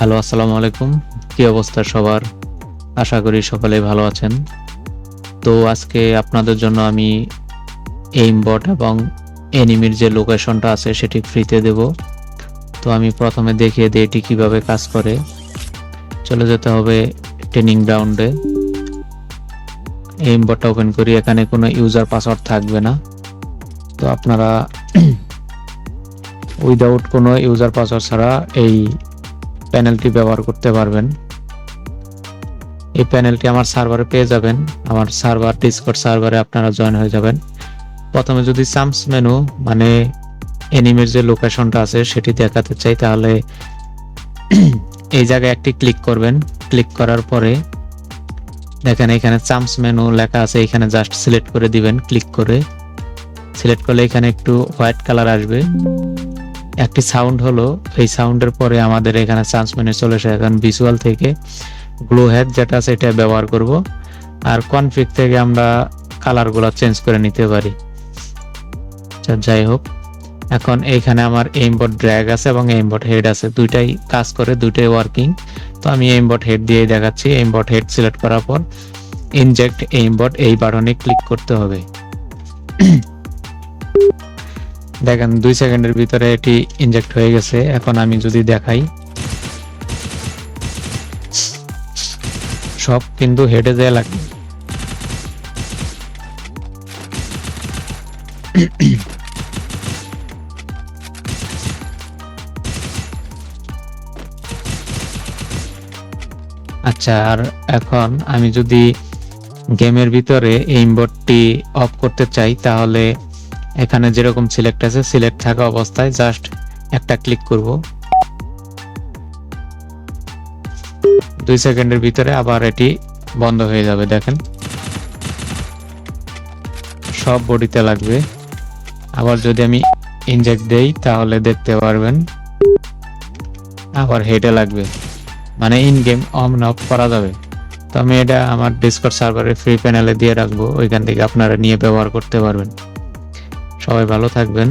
Hello, আসসালামু আলাইকুম। কি অবস্থা সবার? আশা করি সকলেই ভালো আছেন। তো আজকে আপনাদের জন্য আমি এইম বট এবং এনিমির যে লোকেশনটা আছে সেটি ফ্রিতে দেব। তো আমি প্রথমে দেখিয়ে দিই এটি কিভাবে কাজ করে। চলে যেতে হবে ট্রেনিং গ্রাউন্ডে। এইম বটটা ওপেন করি। এখানে কোনো ইউজার পাসওয়ার্ড থাকবে না। তো আপনারা উইদাউট কোনো ইউজার পাসওয়ার্ড ছাড়া এই প্যানেলটি ব্যবহার করতে পারবেন। এই প্যানেলটি আমার সার্ভারে পেয়ে যাবেন। আমার সার্ভার ডিসকর্ড সার্ভারে আপনারা জয়েন হয়ে যাবেন। প্রথমে যদি সামস মেনু মানে এনিমির যে লোকেশনটা আছে সেটি দেখাতে চাই, তাহলে এই জায়গায় একটি ক্লিক করবেন। ক্লিক করার পরে দেখেন এখানে সামস মেনু লেখা আছে, এখানে জাস্ট সিলেক্ট করে দিবেন। ক্লিক করে সিলেক্ট করলে এখানে একটু হোয়াইট কালার আসবে। একটি সাউন্ড হলো, এই সাউন্ডের পরে আমাদের এখানে সামস মেনু চলে আসে। এখন ভিজুয়াল থেকে গ্লো হেড যেটা আছে এটা ব্যবহার করব, আর কনফিগ থেকে আমরা কালারগুলো চেঞ্জ করে নিতে পারি। যাই হোক, এখন এইখানে আমার এইমবট ড্র্যাগ আছে এবং এইমবট হেড আছে, দুইটাই কাজ করে, দুইটাই ওয়ার্কিং। তো আমি এইমবট হেড দিয়ে দেখাচ্ছি। এইমবট হেড সিলেক্ট করার পর ইনজেক্ট এইমবট এই বাটনে ক্লিক করতে হবে। দেখেন 2 সেকেন্ডের ভিতরে এটি ইনজেক্ট হয়ে গেছে। এখন আমি যদি দেখাই, সব কিন্তু হেডে যায় লাগবে। আচ্ছা, আর এখন আমি যদি গেমের ভিতরে এইমবটটি অফ করতে চাই, তাহলে এখানে যেরকম সিলেক্ট আছে সিলেক্ট থাকা অবস্থায় জাস্ট একটা ক্লিক করব। 2 সেকেন্ডের ভিতরে আবার এটি বন্ধ হয়ে যাবে। দেখেন সব বডিতে লাগবে। আবার যদি আমি ইনজেক্ট দেই তাহলে দেখতে পারবেন আবার হেডে লাগবে, মানে ইন গেম অন অফ করা যাবে। তো আমি এটা আমার ডিসকর্ড সার্ভারে ফ্রি প্যানেলে দিয়ে রাখবো, ওইখান থেকে আপনারা নিয়ে ব্যবহার করতে পারবেন। সবাই ভালো থাকবেন।